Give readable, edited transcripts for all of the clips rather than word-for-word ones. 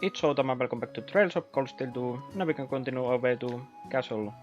It's autumn and welcome back to Trails of Cold Steel 2. Now we can continue our way to Castle.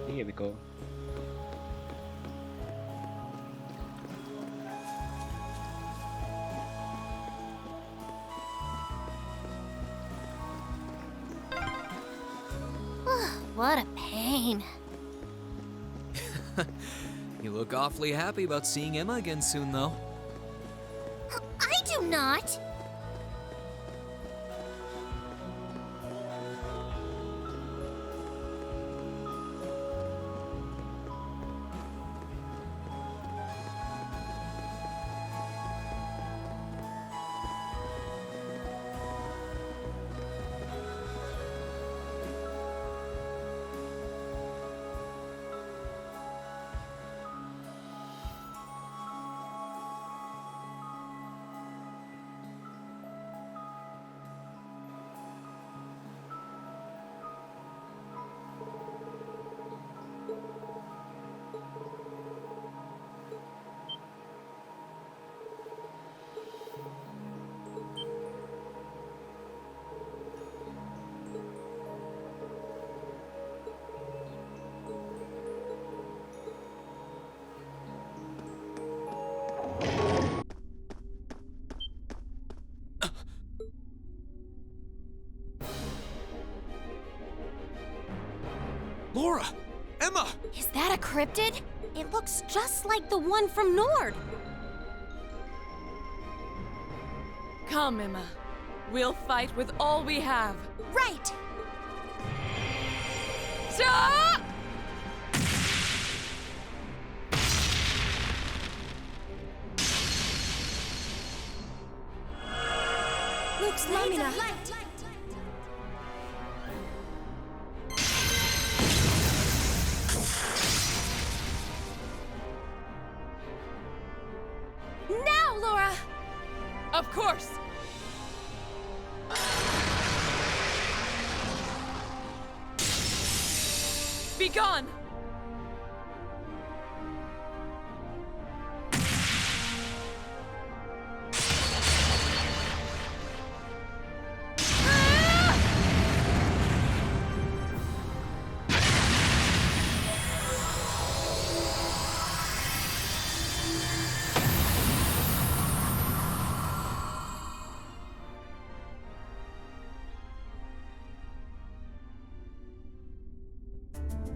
Here we go. What a pain. You look awfully happy about seeing Emma again soon, though. I do not. Laura! Emma! Is that a cryptid? It looks just like the one from Nord. Come, Emma. We'll fight with all we have. Right. Stop! Looks Lamina. Now, Laura! Of course! Be gone!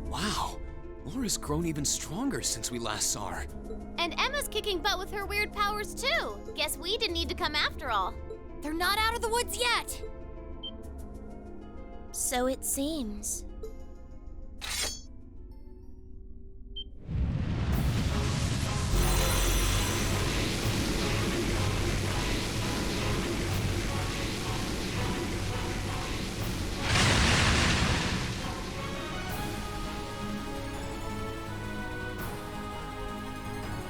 Wow, Laura's grown even stronger since we last saw her. And Emma's kicking butt with her weird powers, too. Guess we didn't need to come after all. They're not out of the woods yet. So it seems.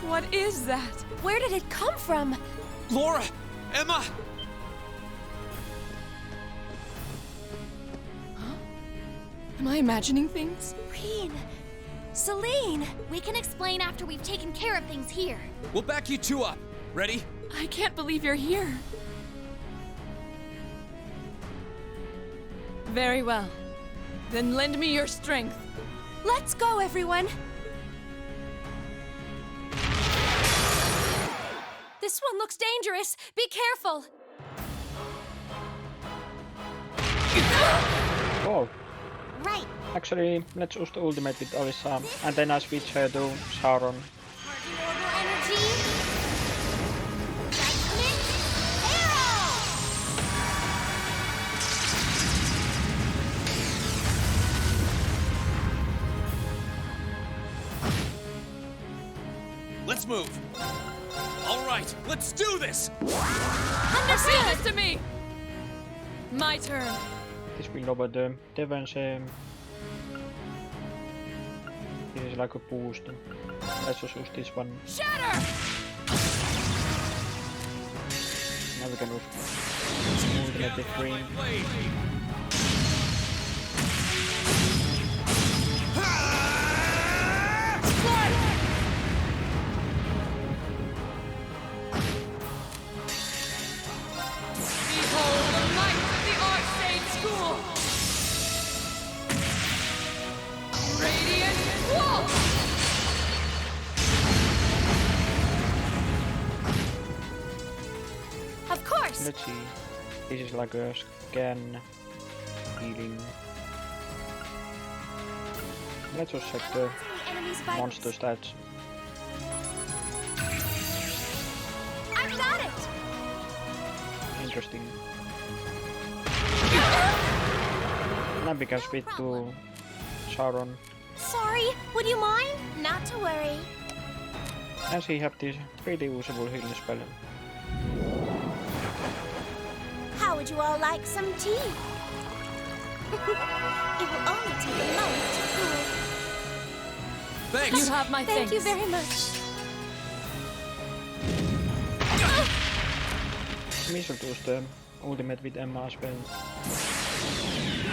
What is that? Where did it come from? Laura! Emma! Am I imagining things? Reen! Celine! We can explain after we've taken care of things here. We'll back you two up. Ready? I can't believe you're here. Very well. Then lend me your strength. Let's go, everyone! This one looks dangerous. Be careful! Oh, Right. actually, let's use the ultimate with Alyssa, and then I switch her to Sauron. Harden orbital energy. Judgment. Arrow! Let's move. All right, let's do this. Leave this to me! My turn. This will lower the defense. This is like a boost. Let's just use this one. Shatter! Now we can use ultimate with green. Behold the might of the Arcane School! Radiant Wall! Of course! Let's see. This is like a scan healing. Let's just check the The enemy's vitals. monster stats. I've got it! Interesting. Now we can switch to Sauron. Sorry, would you mind? Not to worry. As he have this pretty usable healing spell. How would you all like some tea? It will only take a moment to cool. Thanks. You have my Thank you thanks. very much. We should use the ultimate with Emma as well.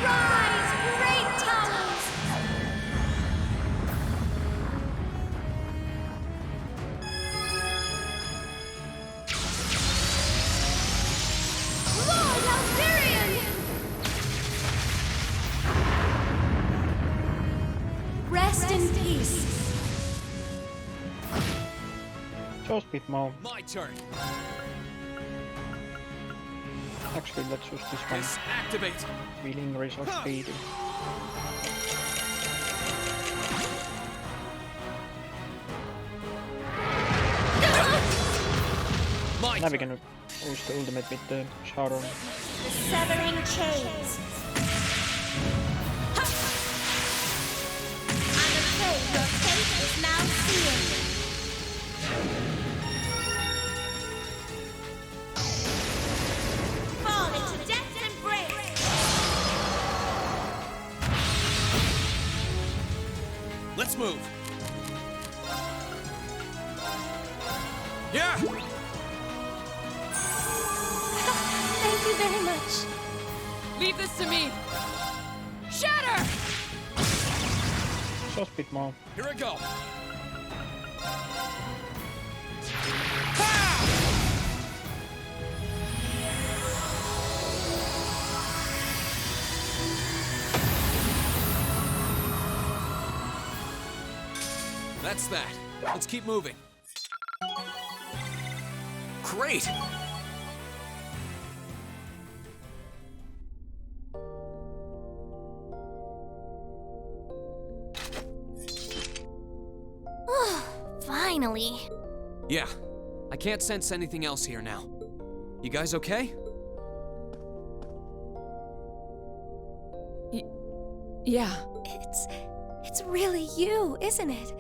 Rise, great towers! Lord Alvarian! Rest in peace. Just a bit more. My turn. Actually, let's use this one. Disactivate. Healing resource speed. My Now we turn. can use the ultimate with the Sauron. The severing chains. I'm afraid your fate is now sealed. Fall into death's embrace. Let's move. Yeah. Thank you very much. Leave this to me. Shatter! Just a bit more. Here I go. That's that. Let's keep moving. Great! Finally. Yeah, I can't sense anything else here now. You guys okay? Yeah. It's really you, isn't it?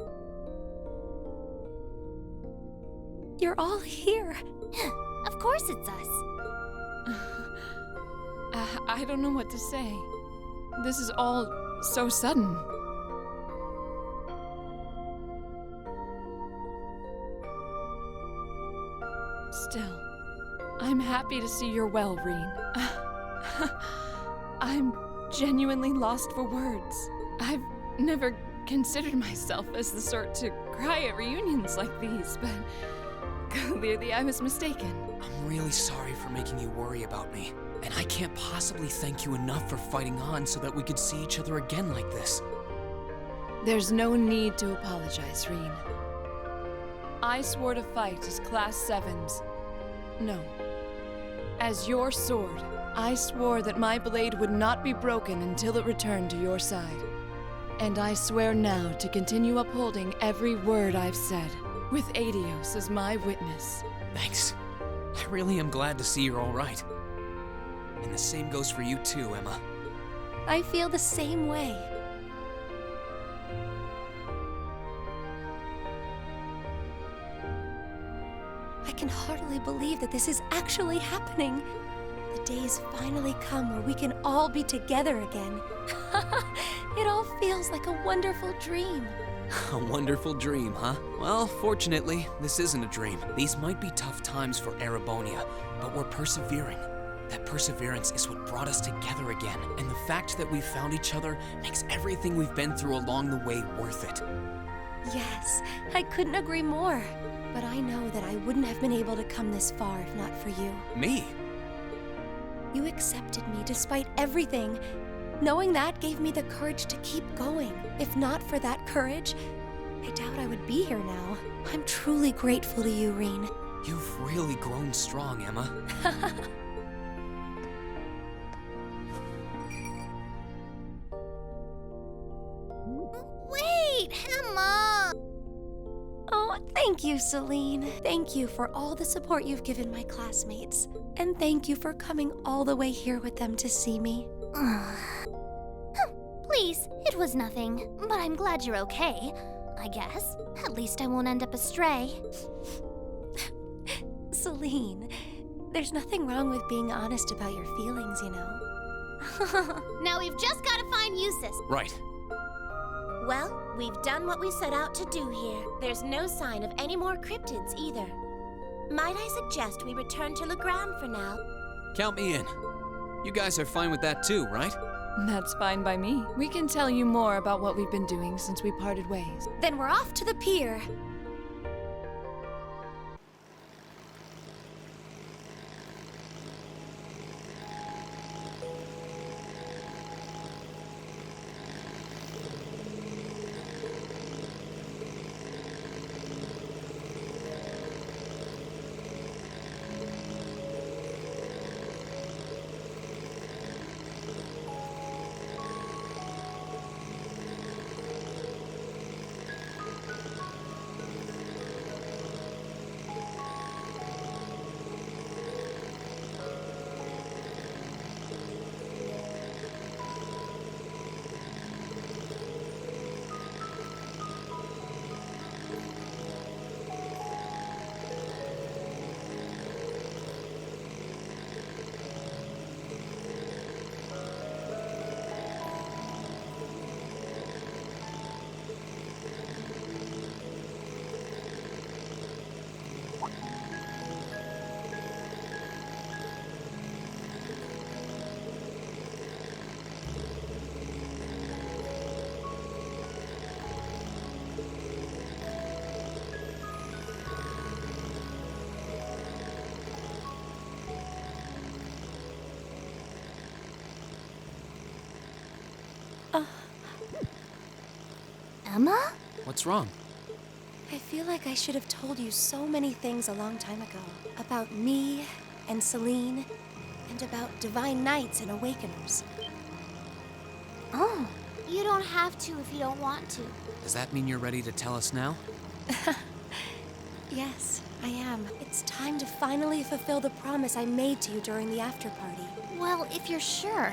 You're all here. Of course it's us. I don't know what to say. This is all so sudden. Still, I'm happy to see you're well, Reen. I'm genuinely lost for words. I've never considered myself as the sort to cry at reunions like these, but clearly I was mistaken. I'm really sorry for making you worry about me. And I can't possibly thank you enough for fighting on so that we could see each other again like this. There's no need to apologize, Reen. I swore to fight as Class 7s. No. As your sword, I swore that my blade would not be broken until it returned to your side. And I swear now to continue upholding every word I've said, with Adios as my witness. Thanks. I really am glad to see you're all right. And the same goes for you too, Emma. I feel the same way. I can hardly believe that this is actually happening. The day's finally come where we can all be together again. It all feels like a wonderful dream. A wonderful dream, huh? Well, fortunately, this isn't a dream. These might be tough times for Erebonia, but we're persevering. That perseverance is what brought us together again, and the fact that we found each other makes everything we've been through along the way worth it. Yes, I couldn't agree more. But I know that I wouldn't have been able to come this far if not for you. Me? You accepted me despite everything. Knowing that gave me the courage to keep going. If not for that courage, I doubt I would be here now. I'm truly grateful to you, Reen. You've really grown strong, Emma. Wait, Emma! Oh, thank you, Celine. Thank you for all the support you've given my classmates. And thank you for coming all the way here with them to see me. Please, it was nothing. But I'm glad you're okay, I guess. At least I won't end up astray. Celine, there's nothing wrong with being honest about your feelings, you know. Now we've just got to find Eustace. Right. Well, we've done what we set out to do here. There's no sign of any more cryptids either. Might I suggest we return to Legrand for now? Count me in. You guys are fine with that too, right? That's fine by me. We can tell you more about what we've been doing since we parted ways. Then we're off to the pier. Emma? What's wrong? I feel like I should have told you so many things a long time ago. About me and Celine, and about Divine Knights and Awakeners. Oh, you don't have to if you don't want to. Does that mean you're ready to tell us now? Yes, I am. It's time to finally fulfill the promise I made to you during the after-party. Well, if you're sure.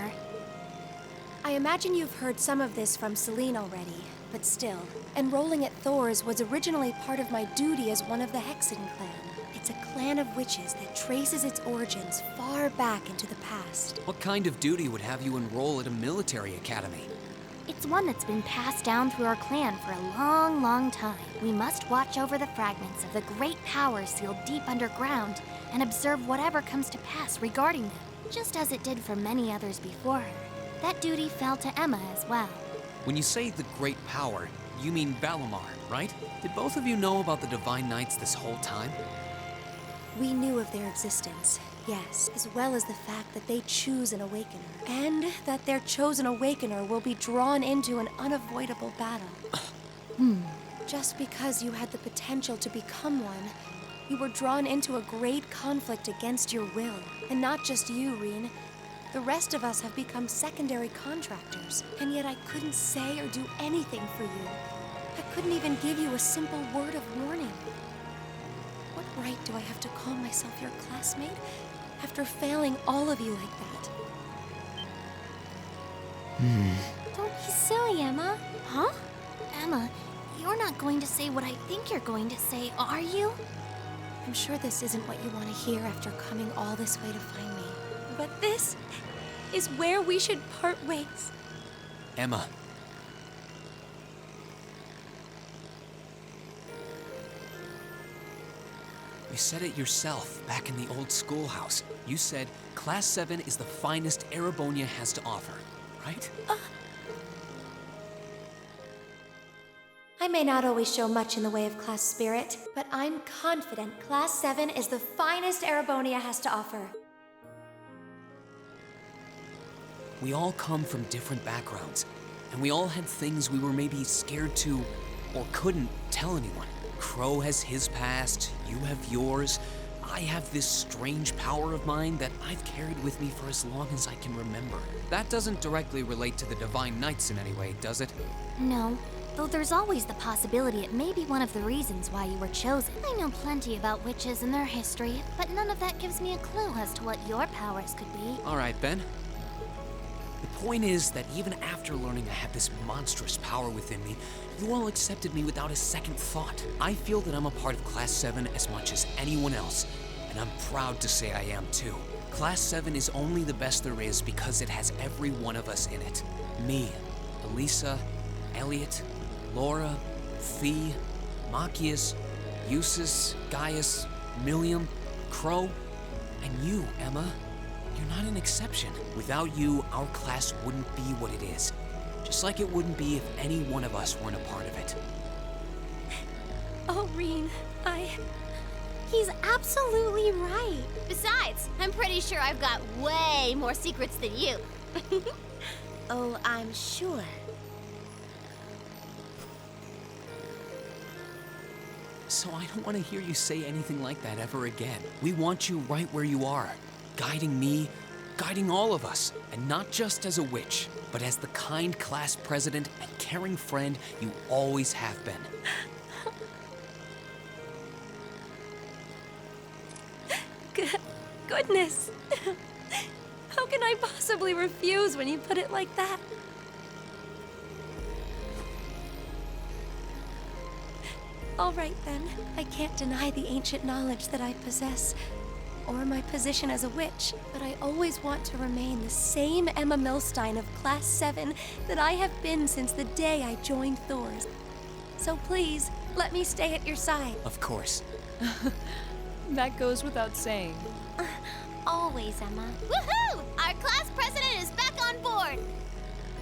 I imagine you've heard some of this from Celine already, but still, enrolling at Thor's was originally part of my duty as one of the Hexen clan. It's a clan of witches that traces its origins far back into the past. What kind of duty would have you enroll at a military academy? It's one that's been passed down through our clan for a long, long time. We must watch over the fragments of the great power sealed deep underground and observe whatever comes to pass regarding them, just as it did for many others before her. that duty fell to Emma as well. When you say the Great Power, you mean Valimar, right? Did both of you know about the Divine Knights this whole time? We knew of their existence, yes, as well as the fact that they choose an Awakener, and that their chosen Awakener will be drawn into an unavoidable battle. Just because you had the potential to become one, you were drawn into a great conflict against your will. And not just you, Reen. The rest of us have become secondary contractors, and yet I couldn't say or do anything for you. I couldn't even give you a simple word of warning. What right do I have to call myself your classmate after failing all of you like that? Don't be silly, Emma. Huh? Emma, you're not going to say what I think you're going to say, are you? I'm sure this isn't what you want to hear after coming all this way to find me. But this is where we should part ways. Emma. You said it yourself back in the old schoolhouse. You said Class 7 is the finest Erebonia has to offer, right? I may not always show much in the way of class spirit, but I'm confident Class 7 is the finest Erebonia has to offer. We all come from different backgrounds, and we all had things we were maybe scared to or couldn't tell anyone. Crow has his past, you have yours. I have this strange power of mine that I've carried with me for as long as I can remember. That doesn't directly relate to the Divine Knights in any way, does it? No, though there's always the possibility it may be one of the reasons why you were chosen. I know plenty about witches and their history, but none of that gives me a clue as to what your powers could be. All right, Ben. The point is that even after learning I had this monstrous power within me, you all accepted me without a second thought. I feel that I'm a part of Class 7 as much as anyone else, and I'm proud to say I am too. Class 7 is only the best there is because it has every one of us in it. Me, Elisa, Elliot, Laura, Thea, Machias, Eustace, Gaius, Milliam, Crow, and you, Emma. You're not an exception. Without you, our class wouldn't be what it is. Just like it wouldn't be if any one of us weren't a part of it. Oh, Reen, He's absolutely right. Besides, I'm pretty sure I've got way more secrets than you. Oh, I'm sure. So I don't want to hear you say anything like that ever again. We want you right where you are, guiding me, guiding all of us, and not just as a witch, but as the kind class president and caring friend you always have been. Goodness. How can I possibly refuse when you put it like that? All right, then. I can't deny the ancient knowledge that I possess, or my position as a witch, but I always want to remain the same Emma Milstein of Class 7 that I have been since the day I joined Thor's. So please, let me stay at your side. Of course. That goes without saying. Always, Emma. Woohoo! Our class president is back on board!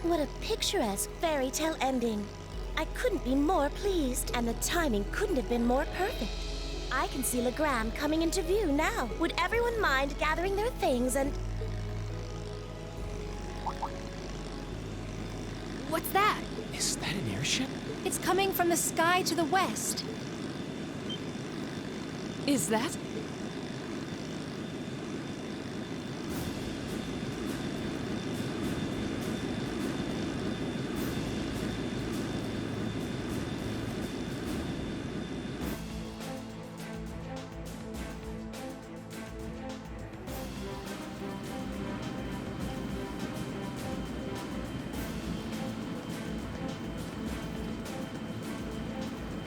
What a picturesque fairy tale ending. I couldn't be more pleased, and the timing couldn't have been more perfect. I can see Legram coming into view now. Would everyone mind gathering their things and... What's that? Is that an airship? It's coming from the sky to the west. Is that?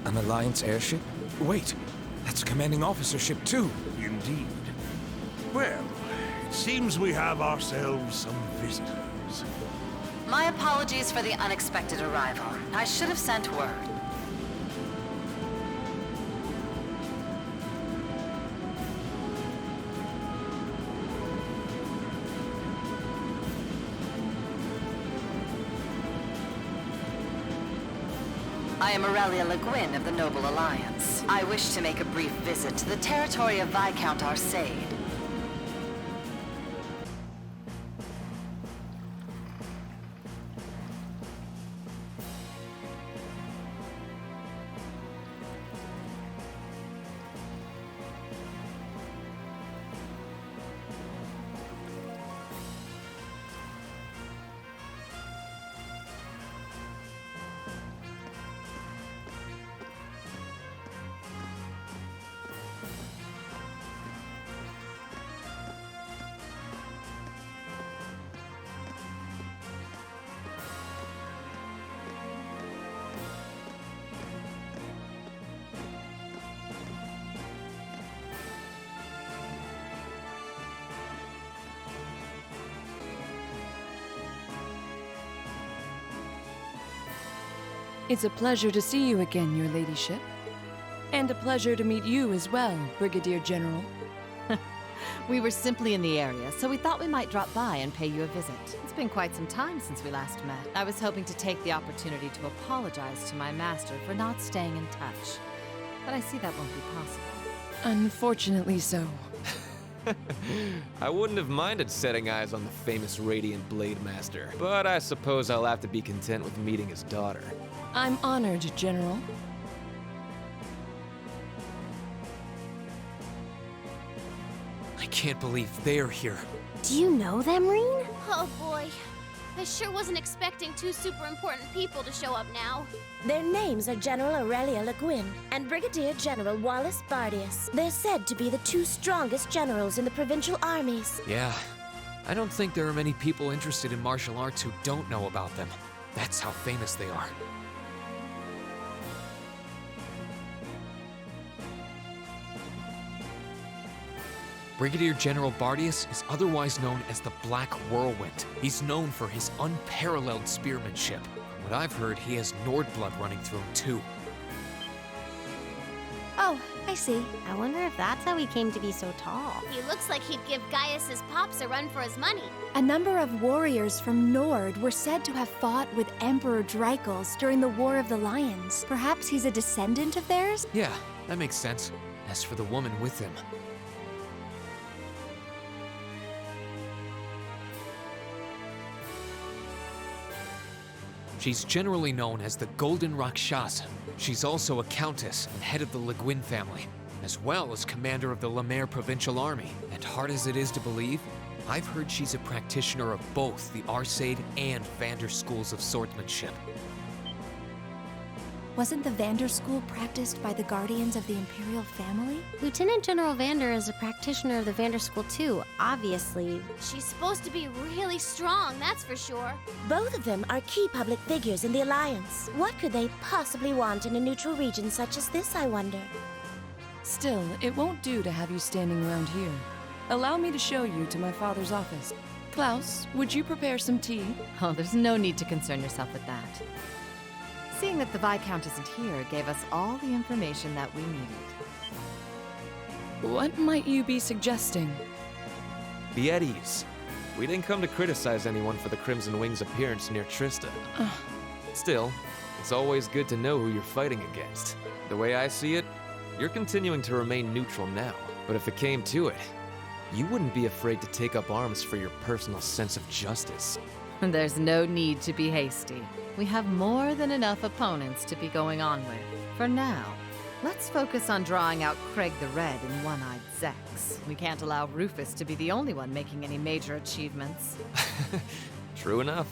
An Alliance airship? Wait, that's Commanding Officer ship too. Indeed. Well, it seems we have ourselves some visitors. My apologies for the unexpected arrival. I should have sent word. I am Aurelia Wallace of the Noble Alliance. I wish to make a brief visit to the territory of Viscount Arcade. It's a pleasure to see you again, your ladyship. And a pleasure to meet you as well, Brigadier General. We were simply in the area, so we thought we might drop by and pay you a visit. It's been quite some time since we last met. I was hoping to take the opportunity to apologize to my master for not staying in touch. But I see that won't be possible. Unfortunately so. I wouldn't have minded setting eyes on the famous Radiant Blade Master, but I suppose I'll have to be content with meeting his daughter. I'm honored, General. I can't believe they're here. Do you know them, Reen? Oh boy. I sure wasn't expecting two super important people to show up now. Their names are General Aurelia Wallace and Brigadier General Wallace Bardius. They're said to be the two strongest generals in the provincial armies. Yeah, I don't think there are many people interested in martial arts who don't know about them. That's how famous they are. Brigadier General Bardius is otherwise known as the Black Whirlwind. He's known for his unparalleled spearmanship. From what I've heard, he has Nord blood running through him too. Oh, I see. I wonder if that's how he came to be so tall. He looks like he'd give Gaius's pops a run for his money. A number of warriors from Nord were said to have fought with Emperor Dreichels during the War of the Lions. Perhaps he's a descendant of theirs? Yeah, that makes sense. As for the woman with him, she's generally known as the Golden Rakshasa. She's also a countess and head of the Le Guin family, as well as commander of the Le Maire Provincial Army. And hard as it is to believe, I've heard she's a practitioner of both the Arcade and Vander schools of swordsmanship. Wasn't the Vander School practiced by the guardians of the Imperial family? Lieutenant General Vander is a practitioner of the Vander School too, obviously. She's supposed to be really strong, that's for sure. Both of them are key public figures in the Alliance. What could they possibly want in a neutral region such as this, I wonder? Still, it won't do to have you standing around here. Allow me to show you to my father's office. Klaus, would you prepare some tea? Oh, there's no need to concern yourself with that. Seeing that the Viscount isn't here gave us all the information that we needed. What might you be suggesting? Be at ease. We didn't come to criticize anyone for the Crimson Wing's appearance near Trista. Still, it's always good to know who you're fighting against. The way I see it, you're continuing to remain neutral now. But if it came to it, you wouldn't be afraid to take up arms for your personal sense of justice. There's no need to be hasty. We have more than enough opponents to be going on with. For now, let's focus on drawing out Craig the Red and One-Eyed Zex. We can't allow Rufus to be the only one making any major achievements. True enough.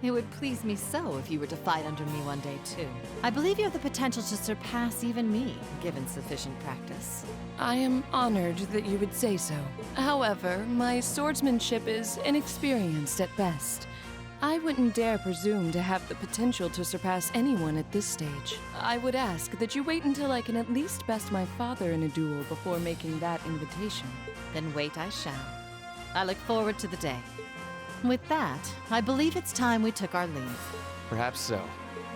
It would please me so if you were to fight under me one day, too. I believe you have the potential to surpass even me, given sufficient practice. I am honored that you would say so. However, my swordsmanship is inexperienced at best. I wouldn't dare presume to have the potential to surpass anyone at this stage. I would ask that you wait until I can at least best my father in a duel before making that invitation. Then wait I shall. I look forward to the day. With that, I believe it's time we took our leave. Perhaps so.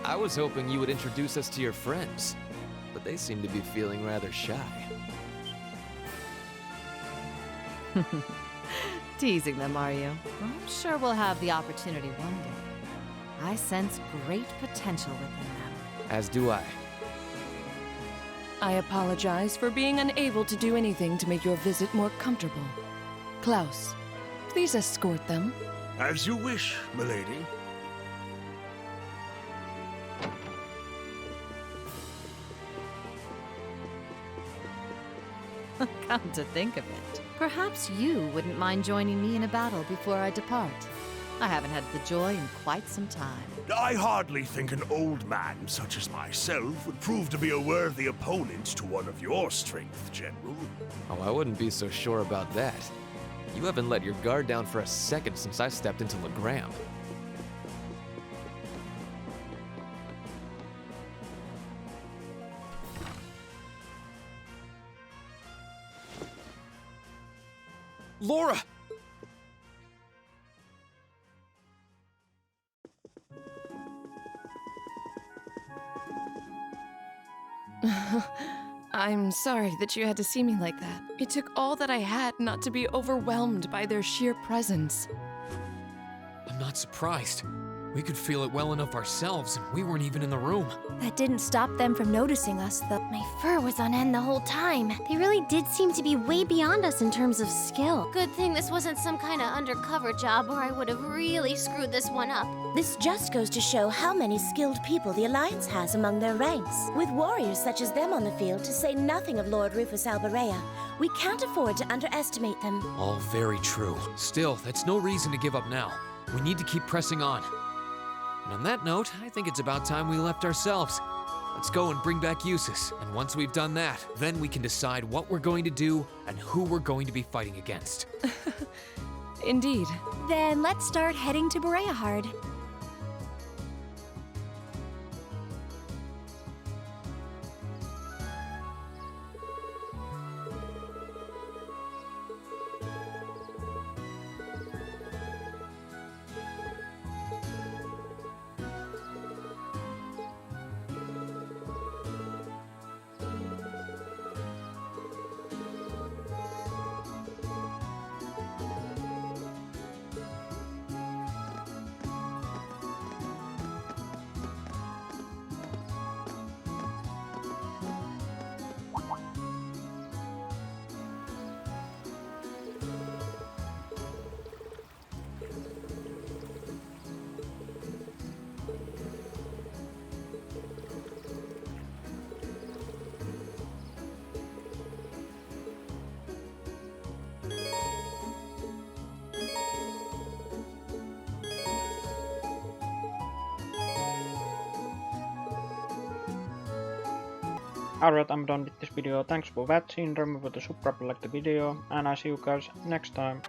I was hoping you would introduce us to your friends, but they seem to be feeling rather shy. Teasing them, are you? Well, I'm sure we'll have the opportunity one day. I sense great potential within them. As do I. I apologize for being unable to do anything to make your visit more comfortable. Klaus, please escort them. As you wish, milady. Come to think of it, perhaps you wouldn't mind joining me in a battle before I depart. I haven't had the joy in quite some time. I hardly think an old man such as myself would prove to be a worthy opponent to one of your strength, General. Oh, I wouldn't be so sure about that. You haven't let your guard down for a second since I stepped into Legram. Laura! I'm sorry that you had to see me like that. It took all that I had not to be overwhelmed by their sheer presence. I'm not surprised. We could feel it well enough ourselves, and we weren't even in the room. That didn't stop them from noticing us, though. My fur was on end the whole time. They really did seem to be way beyond us in terms of skill. Good thing this wasn't some kind of undercover job, or I would have really screwed this one up. This just goes to show how many skilled people the Alliance has among their ranks. With warriors such as them on the field, to say nothing of Lord Rufus Alberea, we can't afford to underestimate them. All very true. Still, that's no reason to give up now. We need to keep pressing on. And on that note, I think it's about time we left ourselves. Let's go and bring back Eustace. And once we've done that, then we can decide what we're going to do and who we're going to be fighting against. Indeed. Then let's start heading to Bereahard. Alright, I'm done with this video. Thanks for watching. Remember to subscribe, like the video, and I'll see you guys next time.